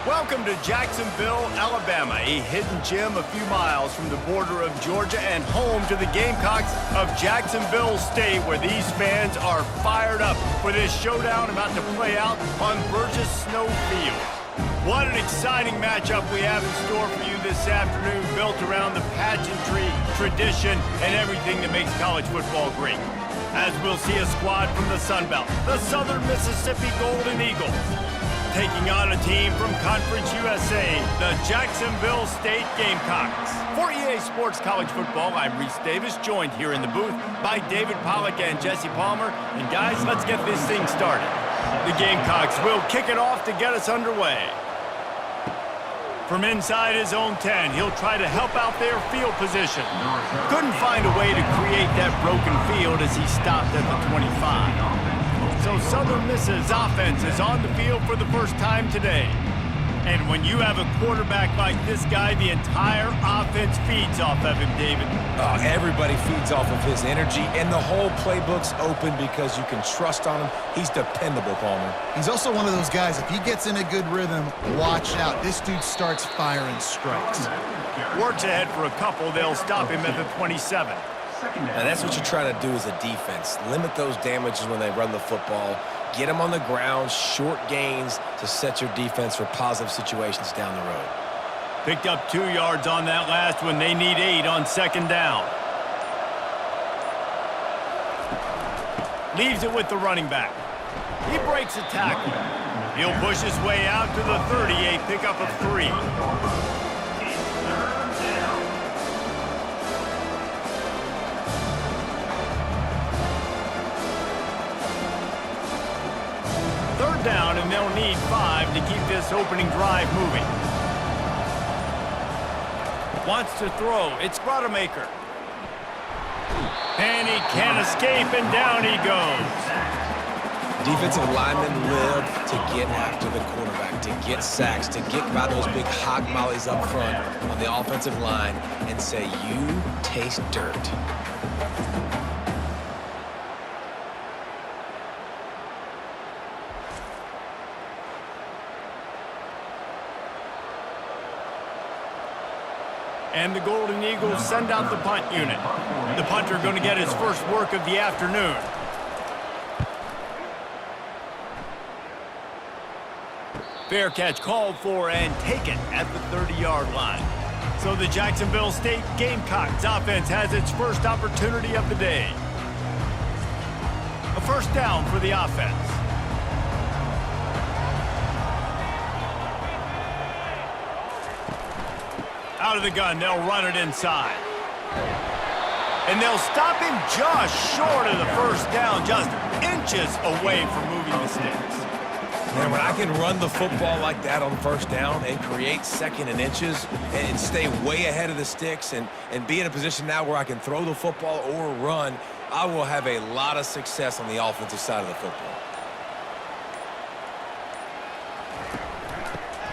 Welcome to Jacksonville, Alabama, a hidden gem a few miles from the border of Georgia and home to the Gamecocks of Jacksonville State, where these fans are fired up for this showdown about to play out on Burgess Snow Field. What an exciting matchup we have in store for you this afternoon, built around the pageantry, tradition, and everything that makes college football great. As we'll see a squad from the Sun Belt, the Southern Mississippi Golden Eagles, taking on a team from Conference USA, the Jacksonville State Gamecocks. For EA Sports College Football, I'm Reese Davis, joined here in the booth by David Pollack and Jesse Palmer. And guys, let's get this thing started. The Gamecocks will kick it off to get us underway. From inside his own 10, he'll try to help out their field position. Couldn't find a way to create that broken field as he stopped at the 25. So Southern Miss's offense is on the field for the first time today. And when you have a quarterback like this guy, the entire offense feeds off of him, David. Everybody feeds off of his energy, and the whole playbook's open because you can trust on him. He's dependable, Palmer. He's also one of those guys, if he gets in a good rhythm, watch out. This dude starts firing strikes. Works ahead for a couple. They'll stop him at the 27. Now that's what you try to do as a defense. Limit those damages when they run the football. Get them on the ground, short gains to set your defense for positive situations down the road. Picked up 2 yards on that last one. They need 8 on second down. Leaves it with the running back. He breaks a tackle. He'll push his way out to the 30, a pickup of 3. Third down, and they'll need 5 to keep this opening drive moving. Wants to throw. It's Rodemaker. And he can't escape, and down he goes. Defensive linemen live to get after the quarterback, to get sacks, to get by those big hog mollies up front on the offensive line and say, you taste dirt. And the Golden Eagles send out the punt unit. The punter going to get his first work of the afternoon. Fair catch called for and taken at the 30-yard line. So the Jacksonville State Gamecocks offense has its first opportunity of the day. A first down for the offense. Out of the gun, they'll run it inside. And they'll stop him just short of the first down, just inches away from moving the sticks. Man, when I can run the football like that on first down and create second and inches and stay way ahead of the sticks and be in a position now where I can throw the football or run, I will have a lot of success on the offensive side of the football.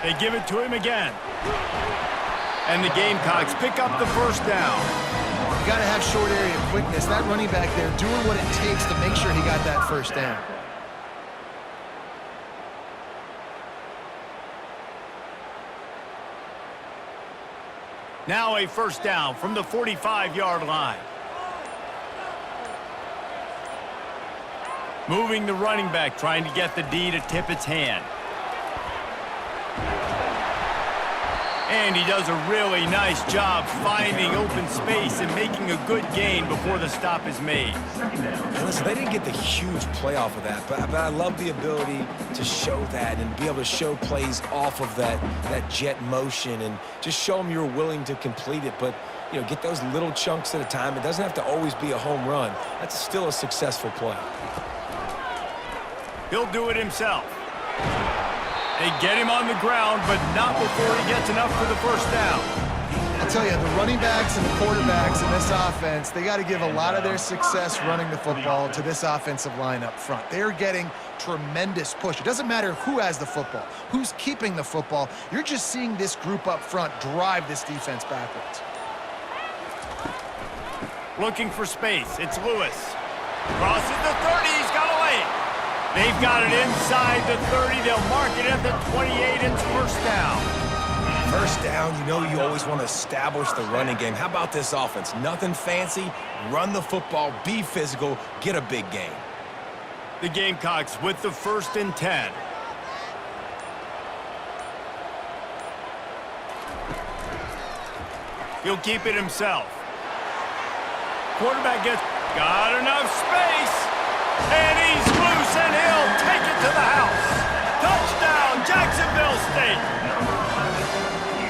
They give it to him again. And the Gamecocks pick up the first down. You got to have short area quickness. That running back there doing what it takes to make sure he got that first down. Now a first down from the 45-yard line. Moving the running back, trying to get the D to tip its hand. And he does a really nice job finding open space and making a good gain before the stop is made. And listen, they didn't get the huge play off of that, but I love the ability to show that and be able to show plays off of that jet motion and just show them you're willing to complete it. But, you know, get those little chunks at a time. It doesn't have to always be a home run. That's still a successful play. He'll do it himself. They get him on the ground, but not before he gets enough for the first down. I'll tell you, the running backs and the quarterbacks in this offense, they got to give a lot of their success running the football to this offensive line up front. They're getting tremendous push. It doesn't matter who has the football, who's keeping the football. You're just seeing this group up front drive this defense backwards. Looking for space. It's Lewis. Crosses the 30. He's got a lane. They've got it inside the 30. They'll mark it at the 28. It's first down. First down, you know you always want to establish the running game. How about this offense? Nothing fancy. Run the football, be physical, get a big gain. The Gamecocks with the 1st and 10. He'll keep it himself. Quarterback got enough space. And he's loose, and he'll take it to the house. Touchdown, Jacksonville State.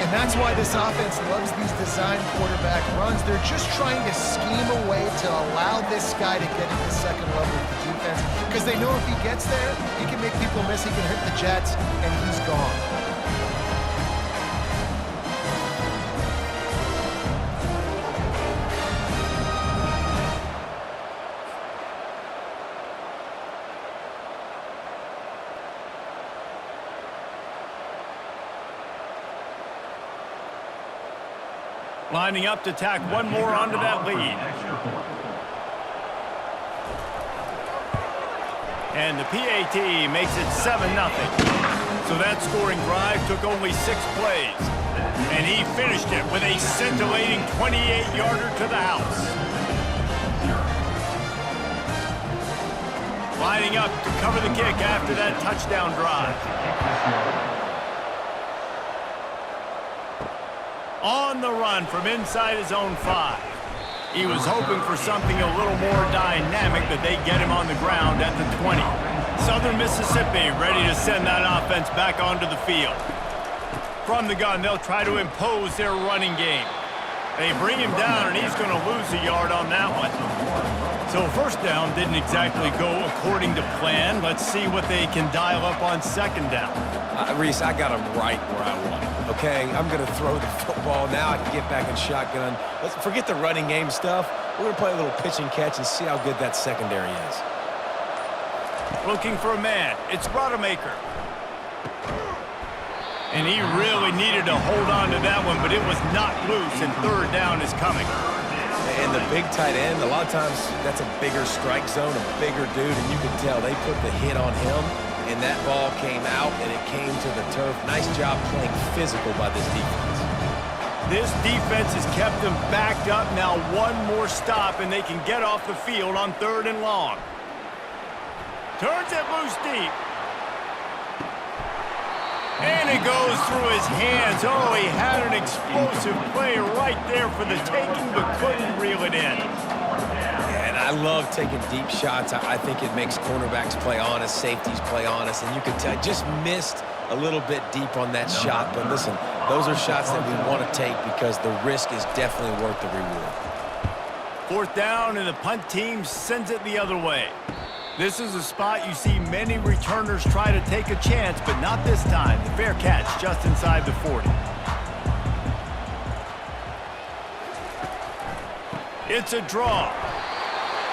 And that's why this offense loves these design quarterback runs. They're just trying to scheme a way to allow this guy to get into second level of the defense, because they know if he gets there, he can make people miss, he can hit the Jets, and he's gone. Lining up to tack one more onto that lead. And the PAT makes it 7-0. So that scoring drive took only 6 plays. And he finished it with a scintillating 28-yarder to the house. Lining up to cover the kick after that touchdown drive. On the run from inside his own 5. He was hoping for something a little more dynamic, but they get him on the ground at the 20. Southern Mississippi ready to send that offense back onto the field. From the gun, they'll try to impose their running game. They bring him down, and he's going to lose a yard on that one. So first down didn't exactly go according to plan. Let's see what they can dial up on second down. Reese, I got him right where I want him. Okay, I'm going to throw the football. Now I can get back in shotgun. Let's forget the running game stuff. We're going to play a little pitch and catch and see how good that secondary is. Looking for a man. It's Rodemaker. And he really needed to hold on to that one, but it was not loose, and third down is coming. And the big tight end, a lot of times that's a bigger strike zone, a bigger dude, and you can tell they put the hit on him, and that ball came out, and it came to the turf. Nice job playing physical by this defense. This defense has kept them backed up. Now one more stop, and they can get off the field on 3rd and long. Turns it loose deep. And it goes through his hands. Oh, he had an explosive play right there for the taking, but couldn't reel it in. And I love taking deep shots. I think it makes cornerbacks play honest, safeties play honest, and you can tell just missed a little bit deep on that shot. But listen, those are shots that we want to take because the risk is definitely worth the reward. 4th down, and the punt team sends it the other way. This is a spot you see many returners try to take a chance, but not this time. The fair catch just inside the 40. It's a draw.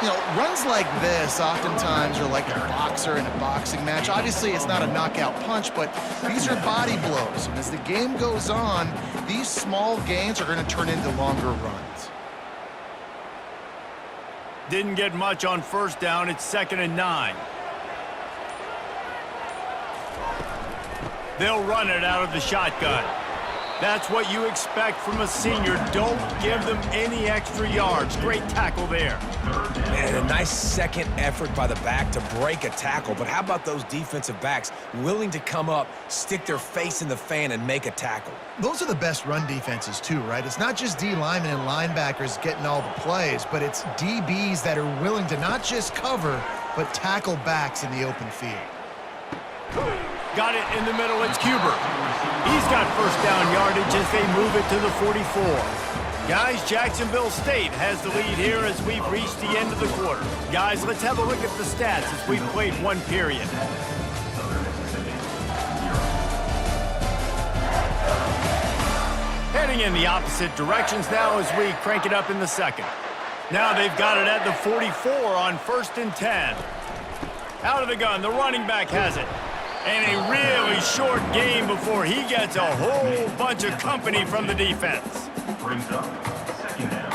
You know, runs like this oftentimes are like a boxer in a boxing match. Obviously, it's not a knockout punch, but these are body blows. And as the game goes on, these small gains are going to turn into longer runs. Didn't get much on 1st down. It's 2nd and 9. They'll run it out of the shotgun. That's what you expect from a senior. Don't give them any extra yards. Great tackle there. And a nice second effort by the back to break a tackle. But how about those defensive backs willing to come up, stick their face in the fan, and make a tackle? Those are the best run defenses too, right? It's not just D linemen and linebackers getting all the plays, but it's DBs that are willing to not just cover, but tackle backs in the open field. Got it in the middle. It's Huber. He's got first down yardage as they move it to the 44. Guys, Jacksonville State has the lead here as we've reached the end of the quarter. Guys, let's have a look at the stats as we've played one period. Heading in the opposite directions now as we crank it up in the second. Now they've got it at the 44 on 1st and 10. Out of the gun, the running back has it. And a really short game before he gets a whole bunch of company from the defense. Brings up 2nd down.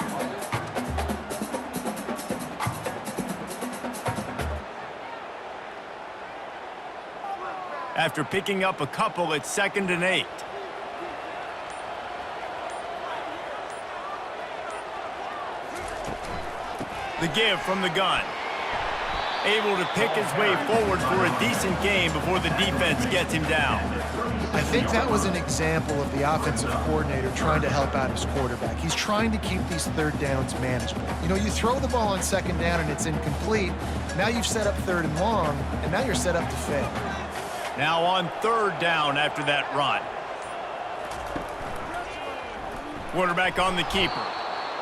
after picking up a couple at 2nd and 8. The give from the gun. Able to pick his way forward for a decent game before the defense gets him down. I think that was an example of the offensive coordinator trying to help out his quarterback. He's trying to keep these third downs manageable. You know, you throw the ball on 2nd down and it's incomplete. Now you've set up 3rd and long, and now you're set up to fail. Now on 3rd down after that run. Quarterback on the keeper.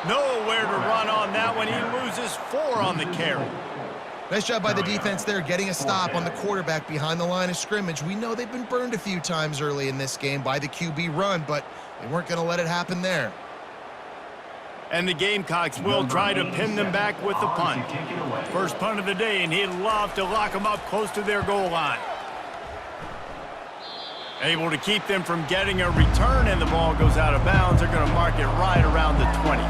Nowhere to run on that one. He loses 4 on the carry. Nice job by the defense there, getting a stop on the quarterback behind the line of scrimmage. We know they've been burned a few times early in this game by the QB run, but they weren't going to let it happen there. And the Gamecocks will try to pin them back with the punt. First punt of the day, and he'd love to lock them up close to their goal line. Able to keep them from getting a return, and the ball goes out of bounds. They're going to mark it right around the 20.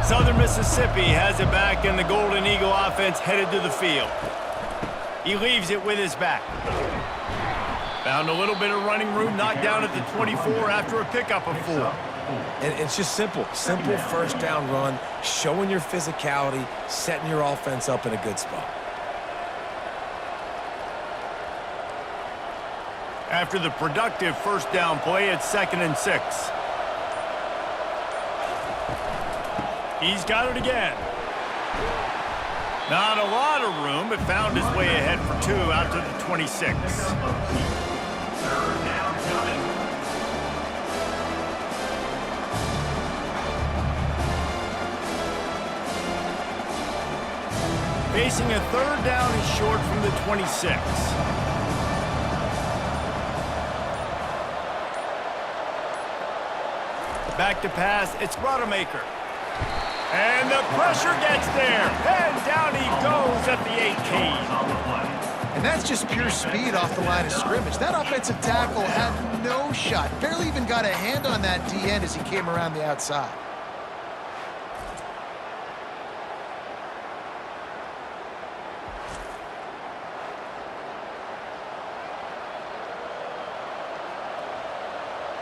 Southern Mississippi has it back, and the Golden Eagle offense headed to the field. He leaves it with his back. Found a little bit of running room, knocked down at the 24 after a pickup of 4. And it's just simple first down run, showing your physicality, setting your offense up in a good spot. After the productive first down play, it's 2nd and 6. He's got it again. Not a lot of room, but found his way ahead for 2 out to the 26. Facing a 3rd down and short from the 26. Back to pass, it's Rodemaker. And the pressure gets there, and down he goes at the 18. And that's just pure speed off the line of scrimmage. That offensive tackle had no shot, barely even got a hand on that D-end as he came around the outside.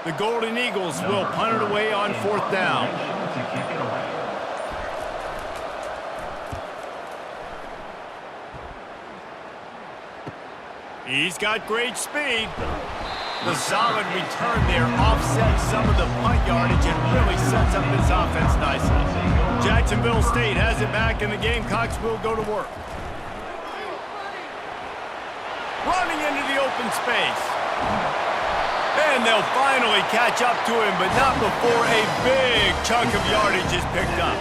The Golden Eagles will punt it away on 4th down. He's got great speed. The solid return there offsets some of the punt yardage and really sets up his offense nicely. Jacksonville State has it back, and the Gamecocks will go to work. Running into the open space. And they'll finally catch up to him, but not before a big chunk of yardage is picked up.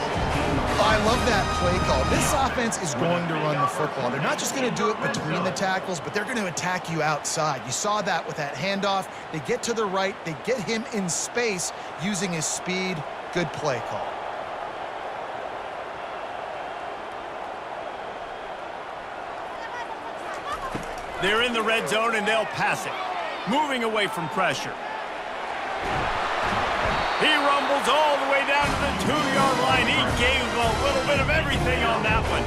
I love that play call. This offense is going to run the football. They're not just going to do it between the tackles, but they're going to attack you outside. You saw that with that handoff. They get to the right. They get him in space using his speed. Good play call. They're in the red zone, and they'll pass it. Moving away from pressure. He rumbles all the way down to the 2-yard line. He gave a little bit of everything on that one.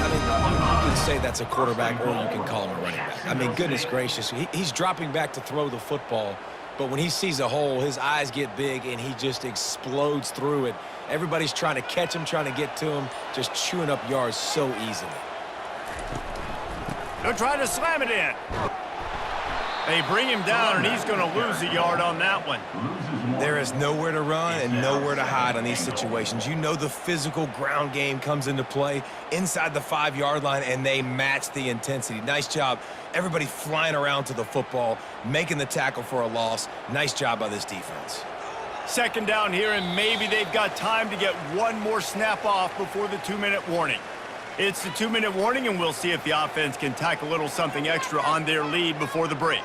I mean, you can say that's a quarterback, or you can call him a running back. I mean, goodness gracious, he's dropping back to throw the football, but when he sees a hole, his eyes get big, and he just explodes through it. Everybody's trying to catch him, trying to get to him, just chewing up yards so easily. They'll try to slam it in. They bring him down, and he's going to lose a yard on that one. There is nowhere to run and nowhere to hide on these situations. You know the physical ground game comes into play inside the 5-yard line, and they match the intensity. Nice job. Everybody flying around to the football, making the tackle for a loss. Nice job by this defense. 2nd down here, and maybe they've got time to get one more snap off before the 2-minute warning. It's the 2-minute warning, and we'll see if the offense can tack a little something extra on their lead before the break.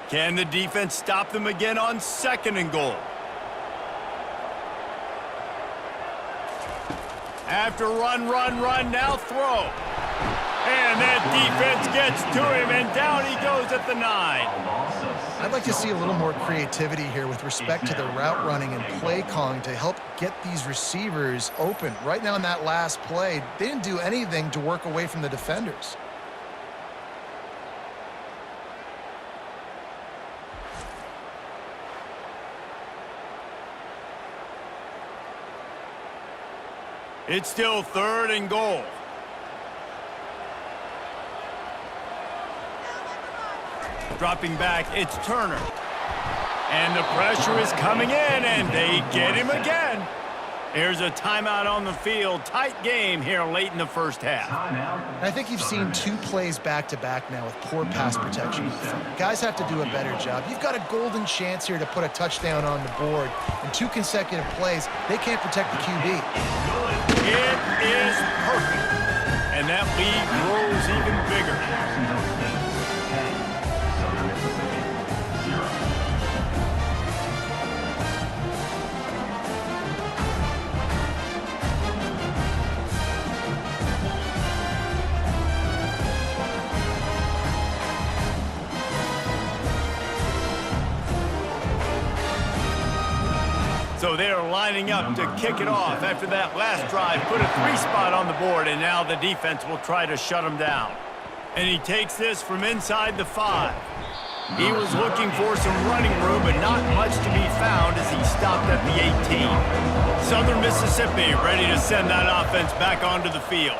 Can the defense stop them again on 2nd and goal? After run, now throw. And that defense gets to him, and down he goes at the 9. I'd like to see a little more creativity here with respect to the route running and play calling to help get these receivers open. Right now in that last play, they didn't do anything to work away from the defenders. It's still 3rd and goal. Dropping back, it's Turner. And the pressure is coming in, and they get him again. There's a timeout on the field. Tight game here late in the first half. I think you've seen 2 plays back-to-back now with poor pass protection. Guys have to do a better job. You've got a golden chance here to put a touchdown on the board. In 2 consecutive plays, they can't protect the QB. It is perfect. And that lead grows even bigger. Jacksonville State 10, Southern Mississippi 0. So they're lining up to kick it off after that last drive. Put a 3 spot on the board, and now the defense will try to shut him down. And he takes this from inside the 5. He was looking for some running room, but not much to be found as he stopped at the 18. Southern Mississippi ready to send that offense back onto the field.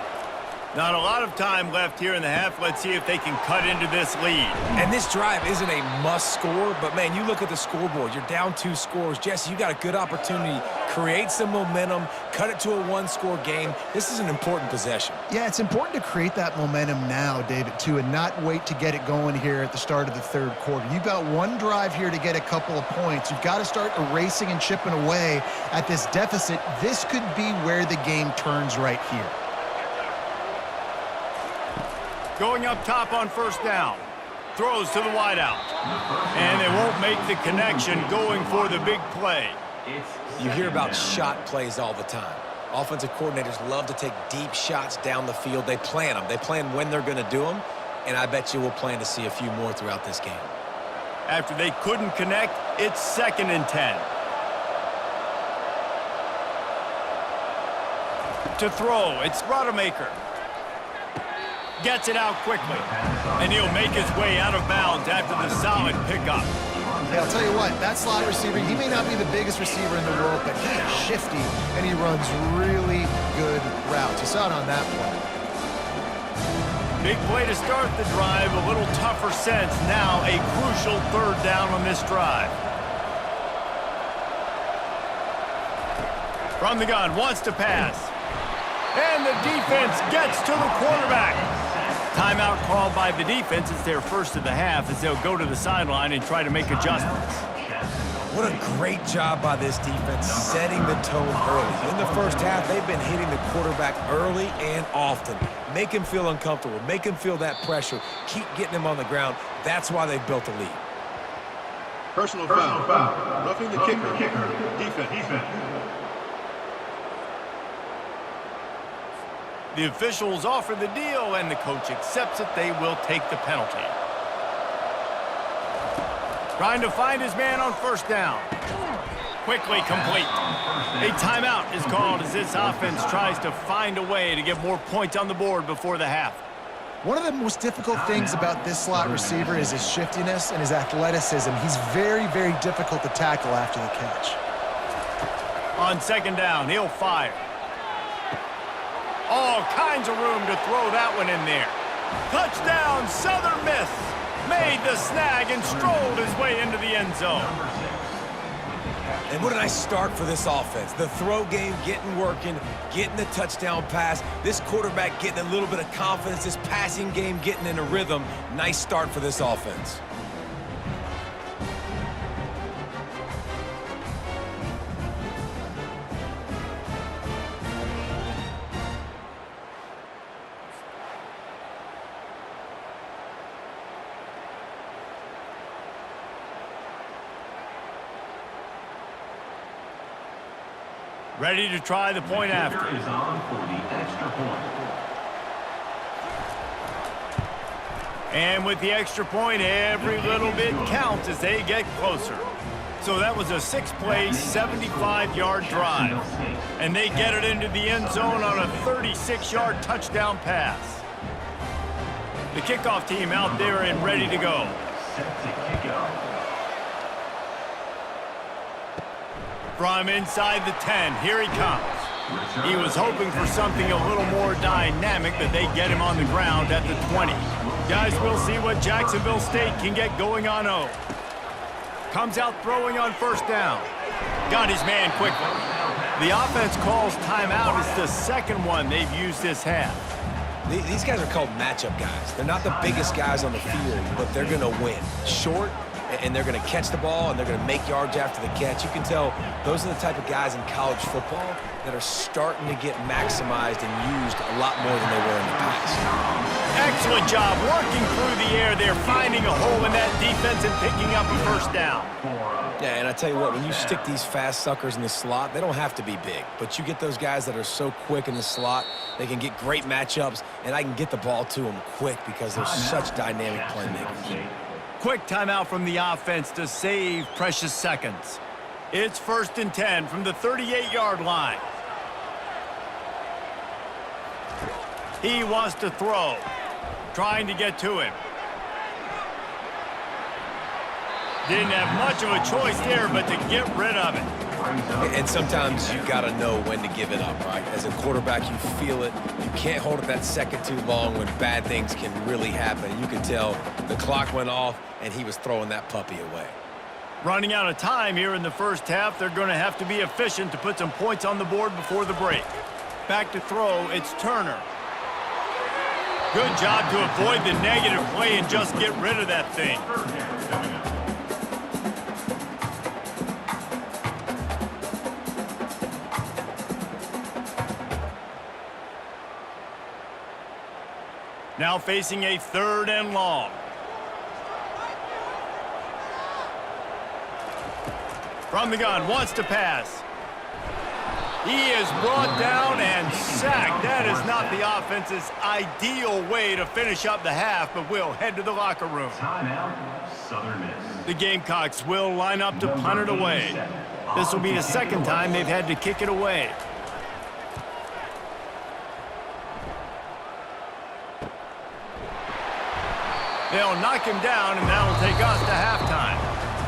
Not a lot of time left here in the half. Let's see if they can cut into this lead. And this drive isn't a must score, but man, you look at the scoreboard, you're down 2 scores. Jesse, you got a good opportunity. Create some momentum, cut it to a 1-score game. This is an important possession. Yeah, it's important to create that momentum now, David, too, and not wait to get it going here at the start of the 3rd quarter. You've got 1 drive here to get a couple of points. You've got to start erasing and chipping away at this deficit. This could be where the game turns right here. Going up top on 1st down. Throws to the wideout. And they won't make the connection going for the big play. You hear about shot plays all the time. Offensive coordinators love to take deep shots down the field. They plan them. They plan when they're going to do them. And I bet you we'll plan to see a few more throughout this game. After they couldn't connect, it's 2nd and 10. To throw, it's Rodemaker. Gets it out quickly, and he'll make his way out of bounds after the solid pickup. Yeah, I'll tell you what, that slot receiver, he may not be the biggest receiver in the world, but he is shifty, and he runs really good routes. You saw it on that play. Big play to start the drive, a little tougher sense. Now a crucial 3rd down on this drive. From the gun, wants to pass. And the defense gets to the quarterback. Timeout called by the defense. It's their 1st of the half as they'll go to the sideline and try to make adjustments. What a great job by this defense setting the tone early. In the 1st half, they've been hitting the quarterback early and often. Make him feel uncomfortable. Make him feel that pressure. Keep getting him on the ground. That's why they've built a lead. Personal foul. Roughing the kicker. Defense. The officials offer the deal, and the coach accepts it. They will take the penalty. Trying to find his man on 1st down. Quickly complete. A timeout is called as this offense tries to find a way to get more points on the board before the half. One of the most difficult things about this slot receiver is his shiftiness and his athleticism. He's very, very difficult to tackle after the catch. On 2nd down, he'll fire. All kinds of room to throw that one in there. Touchdown, Southern Miss. Made the snag and strolled his way into the end zone. And what a nice start for this offense. The throw game getting working, getting the touchdown pass. This quarterback getting a little bit of confidence. This passing game getting in a rhythm. Nice start for this offense. Ready to try the point after. Is on for the extra point. And with the extra point, every little bit counts as they get closer. So that was a 6-play, 75-yard drive. And they get it into the end zone on a 36-yard touchdown pass. The kickoff team out there and ready to go. Set to kick off. From inside the 10, here he comes. He was hoping for something a little more dynamic, but they get him on the ground at the 20. Guys, we'll see what Jacksonville State can get going on O. Comes out throwing on first down. Got his man quickly. The offense calls timeout. It's the second one they've used this half. These guys are called matchup guys. They're not the biggest guys on the field, but they're going to win. Short, and they're going to catch the ball, and they're going to make yards after the catch. You can tell those are the type of guys in college football that are starting to get maximized and used a lot more than they were in the past. Excellent job working through the air. They're finding a hole in that defense and picking up a first down. Yeah, and I tell you what, when you stick these fast suckers in the slot, they don't have to be big. But you get those guys that are so quick in the slot, they can get great matchups, and I can get the ball to them quick because they're such dynamic playmakers. Quick timeout from the offense to save precious seconds. It's 1st and 10 from the 38-yard line. He wants to throw, trying to get to him. Didn't have much of a choice there, but to get rid of it. And sometimes you got to know when to give it up, right? As a quarterback, you feel it. You can't hold it that second too long when bad things can really happen. You can tell the clock went off, and he was throwing that puppy away. Running out of time here in the first half, they're going to have to be efficient to put some points on the board before the break. Back to throw, it's Turner. Good job to avoid the negative play and just get rid of that thing. Now facing a 3rd and long. From the gun, wants to pass. He is brought down and sacked. That is not the offense's ideal way to finish up the half, but we'll head to the locker room. Timeout, Southern Miss. The Gamecocks will line up to punt it away. This will be the second time they've had to kick it away. They'll knock him down, and that'll take us to halftime.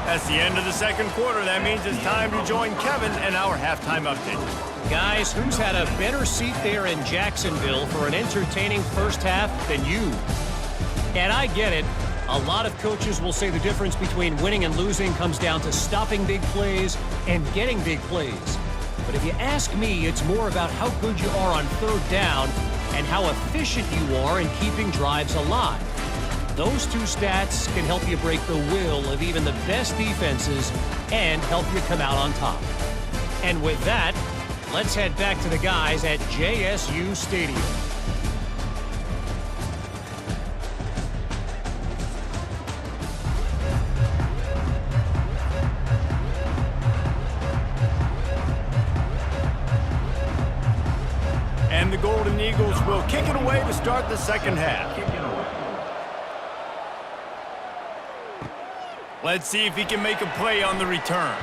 That's the end of the second quarter. That means it's time to join Kevin and our halftime update. Guys, who's had a better seat there in Jacksonville for an entertaining first half than you? And I get it. A lot of coaches will say the difference between winning and losing comes down to stopping big plays and getting big plays. But if you ask me, it's more about how good you are on 3rd down and how efficient you are in keeping drives alive. Those two stats can help you break the will of even the best defenses and help you come out on top. And with that, let's head back to the guys at JSU Stadium. And the Golden Eagles will kick it away to start the second half. Let's see if he can make a play on the return.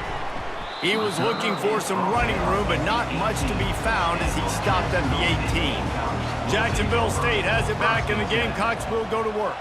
He was looking for some running room, but not much to be found as he stopped at the 18. Jacksonville State has it back, and the Gamecocks will go to work.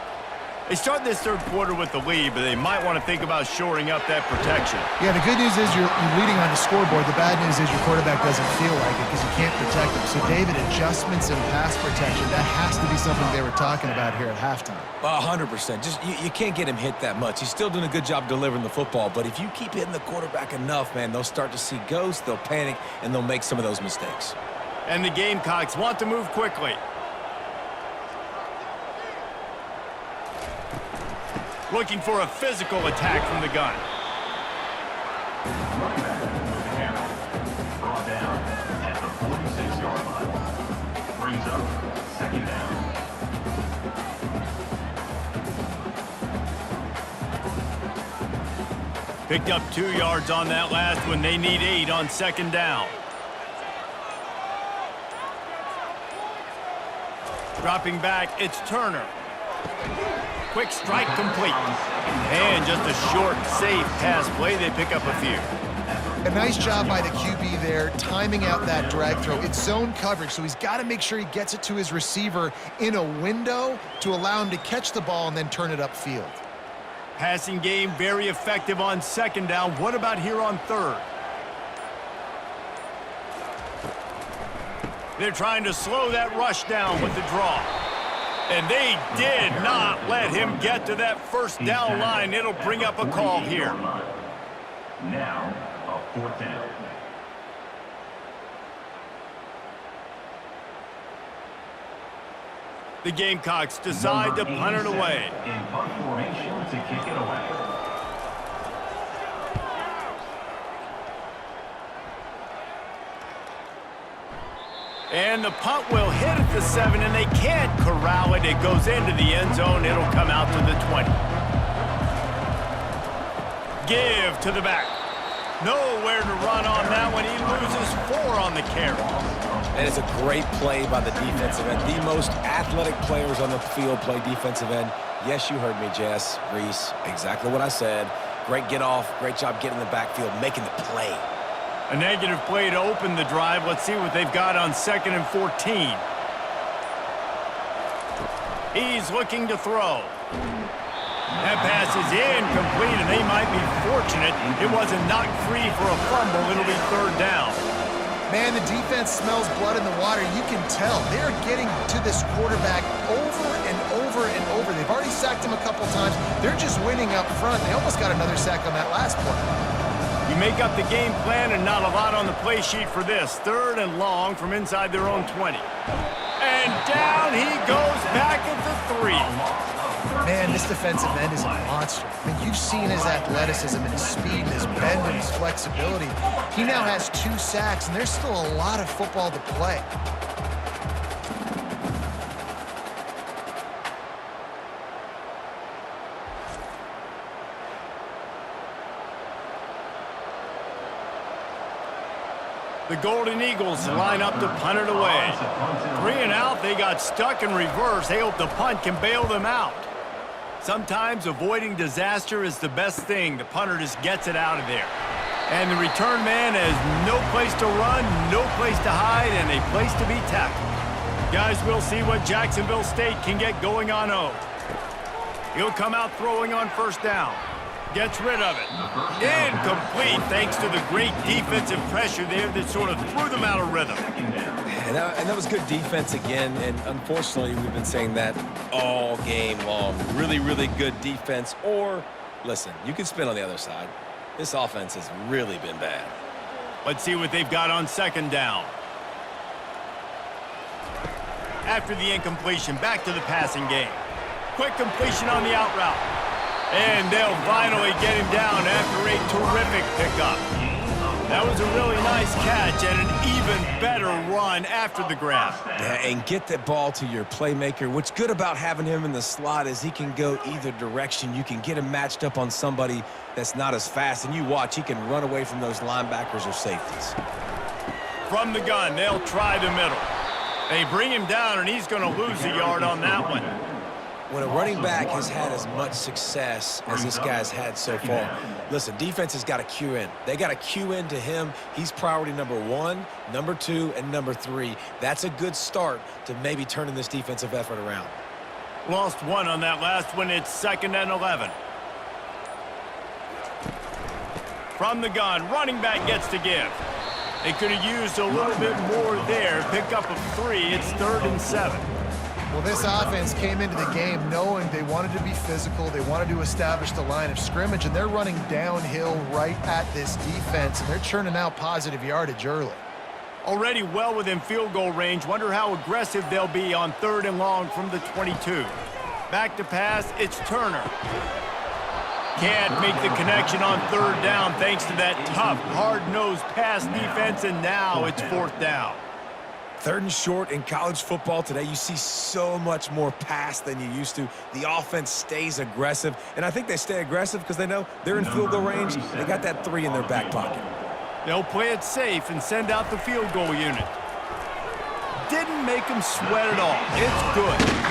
They start this third quarter with the lead, but they might want to think about shoring up that protection. Yeah, the good news is you're leading on the scoreboard. The bad news is your quarterback doesn't feel like it because you can't protect him. So, David, adjustments in pass protection, that has to be something they were talking about here at halftime. 100%. Just you can't get him hit that much. He's still doing a good job delivering the football, but if you keep hitting the quarterback enough, man, they'll start to see ghosts, they'll panic, and they'll make some of those mistakes. And the Gamecocks want to move quickly. Looking for a physical attack from the gun. Running back with the carry. Brought down at the 46-yard line. Brings up 2nd down. Picked up 2 yards on that last one. They need 8 on 2nd down. Dropping back, it's Turner. Quick strike complete. And just a short, safe pass play. They pick up a few. A nice job by the QB there, timing out that drag throw. It's zone coverage, so he's got to make sure he gets it to his receiver in a window to allow him to catch the ball and then turn it upfield. Passing game very effective on 2nd down. What about here on 3rd? They're trying to slow that rush down with the draw. And they did not let him get to that first down line. It'll bring up a call here. Now, a 4th down. The Gamecocks decide to punt it away. In punt formation to kick it away. And the punt will hit at the 7, and they can't corral it. It goes into the end zone. It'll come out to the 20. Give to the back. Nowhere to run on that one. He loses 4 on the carry. And it's a great play by the defensive end. The most athletic players on the field play defensive end. Yes, you heard me, Jess, Reese. Exactly what I said. Great get off. Great job getting in the backfield, making the play. A negative play to open the drive. Let's see what they've got on 2nd and 14. He's looking to throw. That pass is incomplete, and they might be fortunate it wasn't knocked free for a fumble. It'll be 3rd down. Man, the defense smells blood in the water. You can tell. They're getting to this quarterback over and over and over. They've already sacked him a couple times. They're just winning up front. They almost got another sack on that last play. You make up the game plan and not a lot on the play sheet for this. 3rd and long from inside their own 20. And down he goes back at the 3. Man, this defensive end is a monster. I mean, you've seen his athleticism and his speed and his bend and his flexibility. He now has 2 sacks, and there's still a lot of football to play. The Golden Eagles line up to punt it away. 3 and out, they got stuck in reverse. They hope the punt can bail them out. Sometimes avoiding disaster is the best thing. The punter just gets it out of there. And the return man has no place to run, no place to hide, and a place to be tackled. Guys, we'll see what Jacksonville State can get going on O. He'll come out throwing on 1st down. Gets rid of it. Incomplete thanks to the great defensive pressure there that sort of threw them out of rhythm. And that was good defense again, and unfortunately, we've been saying that all game long. Really, really good defense, or, listen, you can spin on the other side. This offense has really been bad. Let's see what they've got on 2nd down. After the incompletion, back to the passing game. Quick completion on the out route. And they'll finally get him down after a terrific pickup. That was a really nice catch and an even better run after the grab. Yeah, and get that ball to your playmaker. What's good about having him in the slot is he can go either direction. You can get him matched up on somebody that's not as fast, and you watch, he can run away from those linebackers or safeties. From the gun, they'll try the middle. They bring him down, and he's going to lose a yard on that one. When a running back has had as much success as this guy's had so far, listen, defense has got to cue in. They got to cue in to him. He's priority number 1, number 2, and number 3. That's a good start to maybe turning this defensive effort around. Lost 1 on that last one. It's 2nd and 11. From the gun, running back gets to give. They could have used a little bit more there. Pick up of 3. It's 3rd and 7. Well, this offense came into the game knowing they wanted to be physical. They wanted to establish the line of scrimmage, and they're running downhill right at this defense, and they're churning out positive yardage early. Already well within field goal range. Wonder how aggressive they'll be on 3rd and long from the 22. Back to pass, it's Turner. Can't make the connection on 3rd down thanks to that tough, hard-nosed pass defense, and now it's 4th down. 3rd and short in college football today, you see so much more pass than you used to. The offense stays aggressive, and I think they stay aggressive because they know they're in field goal range. They got that 3 in their back pocket. They'll play it safe and send out the field goal unit. Didn't make them sweat at all. It's good.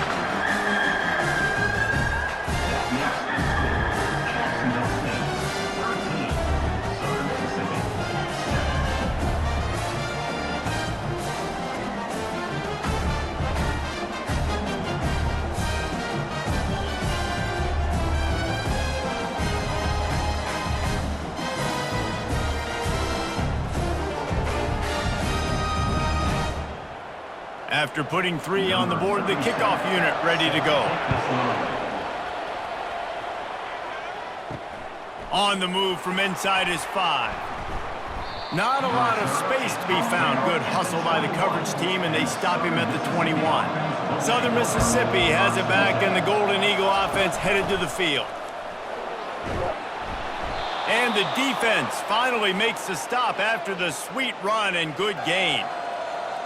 After putting 3 on the board, the kickoff unit ready to go. On the move from inside his 5. Not a lot of space to be found. Good hustle by the coverage team, and they stop him at the 21. Southern Mississippi has it back, and the Golden Eagle offense headed to the field. And the defense finally makes the stop after the sweet run and good gain.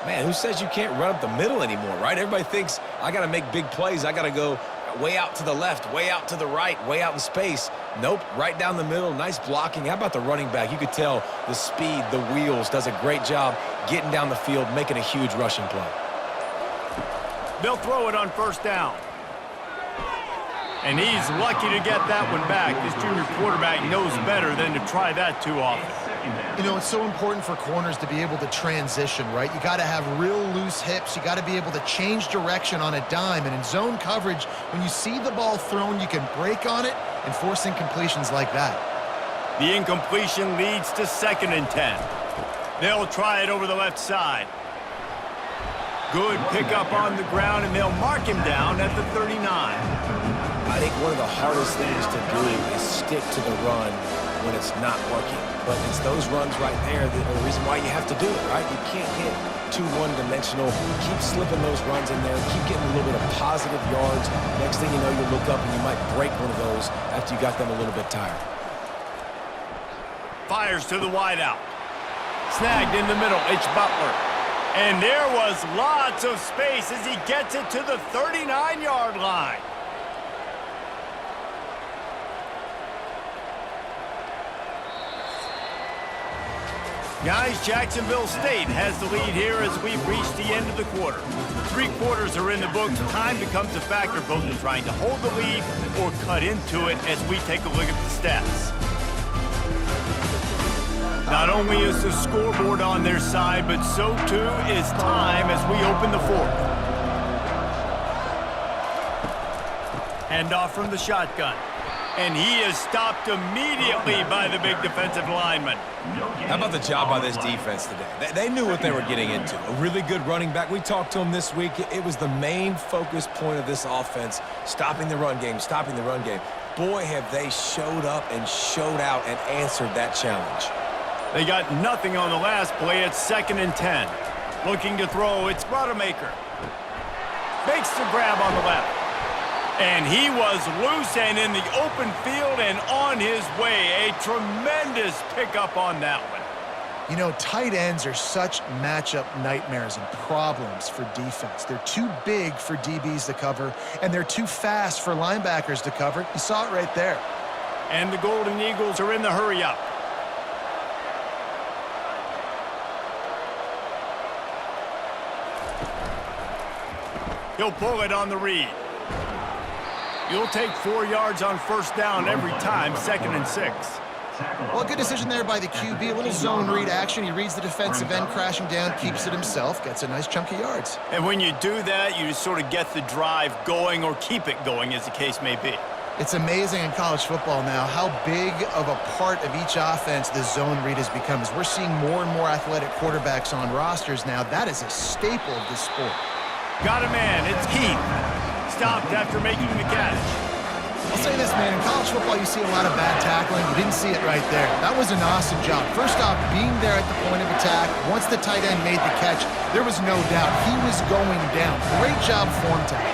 Man, who says you can't run up the middle anymore, right? Everybody thinks I got to make big plays. I got to go way out to the left, way out to the right, way out in space. Nope, right down the middle. Nice blocking. How about the running back? You could tell the speed, the wheels, does a great job getting down the field, making a huge rushing play. They'll throw it on first down. And he's lucky to get that one back. This junior quarterback knows better than to try that too often. You know, it's so important for corners to be able to transition, right? You got to have real loose hips. You got to be able to change direction on a dime. And in zone coverage, when you see the ball thrown, you can break on it and force incompletions like that. The incompletion leads to 2nd and 10. They'll try it over the left side. Good pickup on the ground, and they'll mark him down at the 39. I think one of the hardest things to do is stick to the run when it's not working. But it's those runs right there that are the reason why you have to do it, right? You can't get too one-dimensional. Keep slipping those runs in there. Keep getting a little bit of positive yards. Next thing you know, you look up and you might break one of those after you got them a little bit tired. Fires to the wideout. Snagged in the middle. It's Butler. And there was lots of space as he gets it to the 39-yard line. Guys, Jacksonville State has the lead here as we've reached the end of the quarter. 3 quarters are in the books. Time becomes a factor both in trying to hold the lead or cut into it as we take a look at the stats. Not only is the scoreboard on their side, but so too is time as we open the 4th. Handoff from the shotgun. And he is stopped immediately by the big defensive lineman. How about the job by this defense today? They knew what they were getting into. A really good running back. We talked to him this week. It was the main focus point of this offense, stopping the run game, stopping the run game. Boy, have they showed up and showed out and answered that challenge. They got nothing on the last play. It's 2nd and 10. Looking to throw, it's Rodemaker. Makes the grab on the left. And he was loose and in the open field and on his way. A tremendous pickup on that one. You know, tight ends are such matchup nightmares and problems for defense. They're too big for DBs to cover, and they're too fast for linebackers to cover. You saw it right there. And the Golden Eagles are in the hurry-up. He'll pull it on the read. You'll take 4 yards on first down every time, 2nd and 6. Well, good decision there by the QB. A little zone read action. He reads the defensive end crashing down, keeps it himself, gets a nice chunk of yards. And when you do that, you just sort of get the drive going or keep it going, as the case may be. It's amazing in college football now how big of a part of each offense the zone read has become. As we're seeing more and more athletic quarterbacks on rosters now, that is a staple of this sport. Got a man. It's Keith. Stopped after making the catch. I'll say this, man. In college football, you see a lot of bad tackling. You didn't see it right there. That was an awesome job. First off, being there at the point of attack. Once the tight end made the catch, there was no doubt he was going down. Great job form tackle.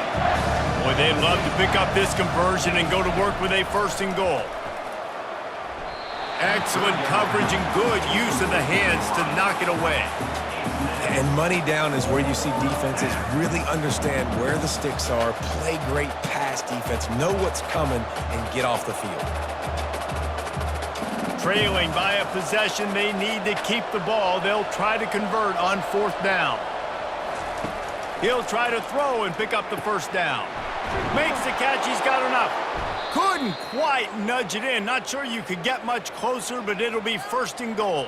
Boy, they'd love to pick up this conversion and go to work with a 1st and goal. Excellent coverage and good use of the hands to knock it away. And money down is where you see defenses really understand where the sticks are, play great pass defense, know what's coming, and get off the field. Trailing by a possession, they need to keep the ball. They'll try to convert on 4th down. He'll try to throw and pick up the 1st down. Makes the catch. He's got enough. Couldn't quite nudge it in. Not sure you could get much closer, but it'll be 1st and goal.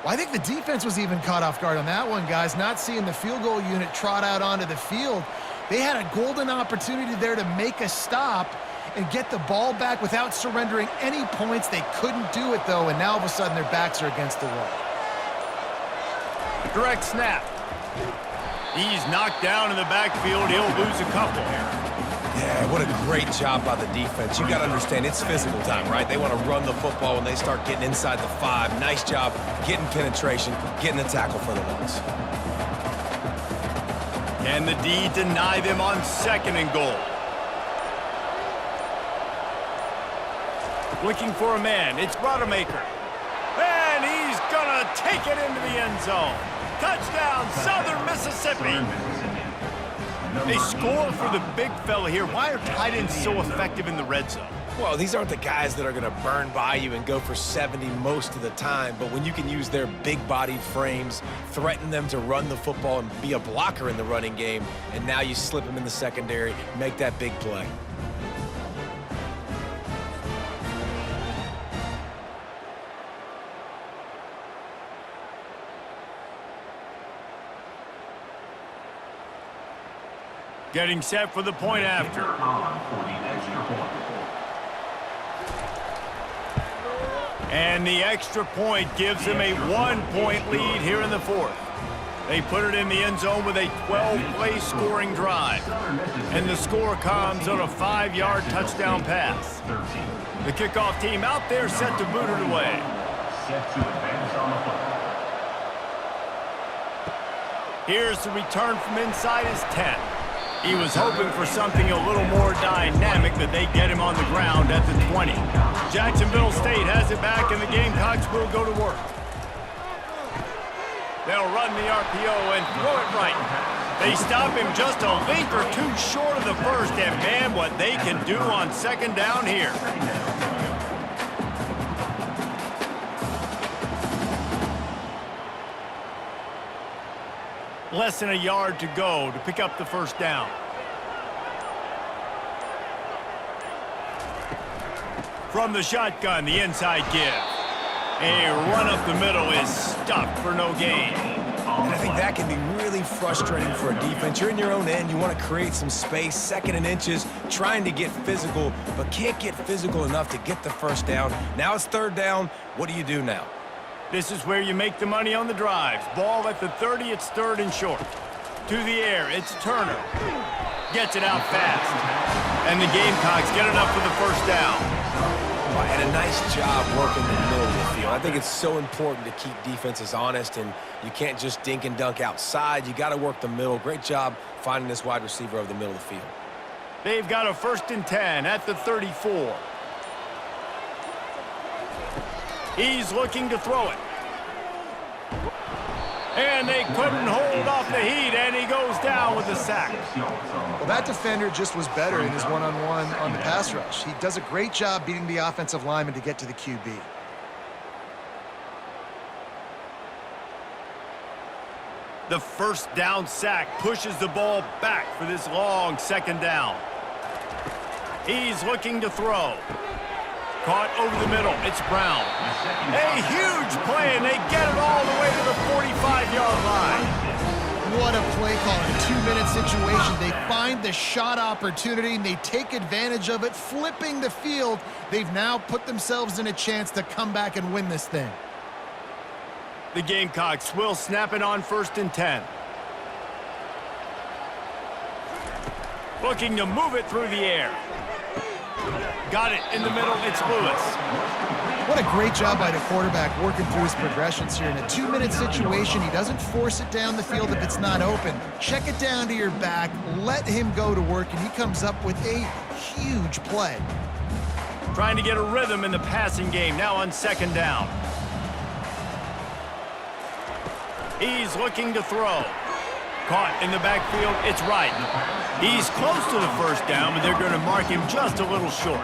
Well, I think the defense was even caught off guard on that one, guys. Not seeing the field goal unit trot out onto the field. They had a golden opportunity there to make a stop and get the ball back without surrendering any points. They couldn't do it, though, and now all of a sudden their backs are against the wall. Direct snap. He's knocked down in the backfield. He'll lose a couple. Yeah, what a great job by the defense. You got to understand, it's physical time, right? They want to run the football when they start getting inside the 5. Nice job getting penetration, getting the tackle for the loss. Can the D deny them on 2nd and goal? Looking for a man. It's Rodemaker. And he's going to take it into the end zone. Touchdown, Southern Mississippi. They score for the big fella here. Why are tight ends so effective in the red zone? Well, these aren't the guys that are going to burn by you and go for 70 most of the time, but when you can use their big-bodied frames, threaten them to run the football and be a blocker in the running game, and now you slip them in the secondary, make that big play. Getting set for the point after. And the extra point gives them a 1-point lead here in the 4th. They put it in the end zone with a 12-play scoring drive. And the score comes on a 5-yard touchdown pass. The kickoff team out there set to boot it away. Set to advance on the football. Here's the return from inside his 10. He was hoping for something a little more dynamic, but they get him on the ground at the 20. Jacksonville State has it back, and the Gamecocks will go to work. They'll run the RPO and throw it right. They stop him just a link or two short of the first, and man, what they can do on 2nd down here. Less than a yard to go to pick up the 1st down. From the shotgun, the inside give. A run up the middle is stuffed for no gain. And I think that can be really frustrating for a defense. You're in your own end. You want to create some space, 2nd and inches, trying to get physical, but can't get physical enough to get the 1st down. Now it's 3rd down. What do you do now? This is where you make the money on the drives. Ball at the 30, it's 3rd and short. To the air, it's Turner. Gets it out fast. And the Gamecocks get enough for the 1st down. And a nice job working the middle of the field. I think it's so important to keep defenses honest, and you can't just dink and dunk outside. You got to work the middle. Great job finding this wide receiver over the middle of the field. They've got a 1st and 10 at the 34. He's looking to throw it. And they couldn't hold off the heat, and he goes down with a sack. Well, that defender just was better in his one-on-one on the pass rush. He does a great job beating the offensive lineman to get to the QB. The 1st down sack pushes the ball back for this long 2nd down. He's looking to throw. Caught over the middle. It's Brown. A huge play, and they get it all the way to the 45-yard line. What a play call in a 2-minute situation. They find the shot opportunity, and they take advantage of it, flipping the field. They've now put themselves in a chance to come back and win this thing. The Gamecocks will snap it on 1st and 10. Looking to move it through the air. Got it in the middle. It's Lewis. What a great job by the quarterback working through his progressions here. In a 2-minute situation, he doesn't force it down the field if it's not open. Check it down to your back, let him go to work, and he comes up with a huge play. Trying to get a rhythm in the passing game now on 2nd down. He's looking to throw. Caught in the backfield. It's Wright. He's close to the 1st down, but they're going to mark him just a little short.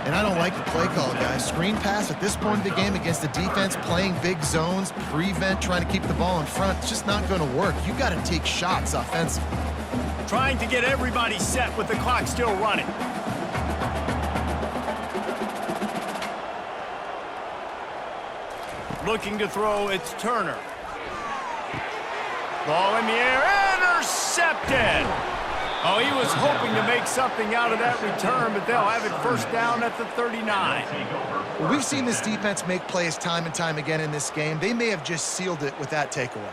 And I don't like the play call, guys. Screen pass at this point of the game against the defense, playing big zones, prevent, trying to keep the ball in front. It's just not going to work. You got to take shots offensively. Trying to get everybody set with the clock still running. Looking to throw, it's Turner. Ball in the air, intercepted! Oh, he was hoping to make something out of that return, but they'll have it 1st down at the 39. Well, we've seen this defense make plays time and time again in this game. They may have just sealed it with that takeaway.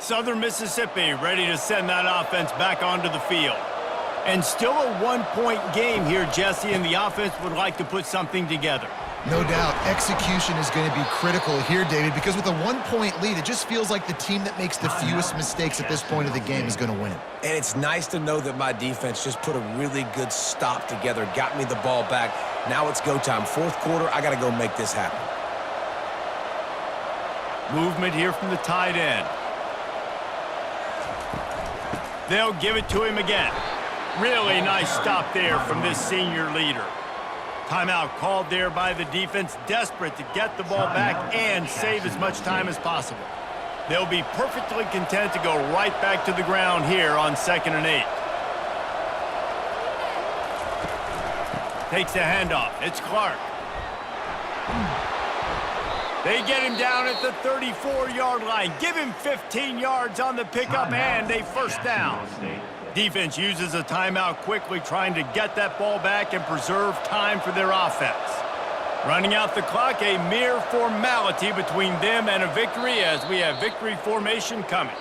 Southern Mississippi ready to send that offense back onto the field. And still a one-point game here, Jesse, and the offense would like to put something together. No doubt, execution is going to be critical here, David, because with a one-point lead, it just feels like the team that makes the fewest mistakes at this point of the game is going to win. And it's nice to know that my defense just put a really good stop together, got me the ball back. Now it's go time. Fourth quarter, I got to go make this happen. Movement here from the tight end. They'll give it to him again. Really nice stop there from this senior leader. Timeout called there by the defense, desperate to get the ball back and save as much time as possible. They'll be perfectly content to go right back to the ground here on 2nd and 8. Takes the handoff. It's Clark. They get him down at the 34-yard line. Give him 15 yards on the pickup and a first down. Defense uses a timeout quickly, trying to get that ball back and preserve time for their offense. Running out the clock, a mere formality between them and a victory as we have victory formation coming.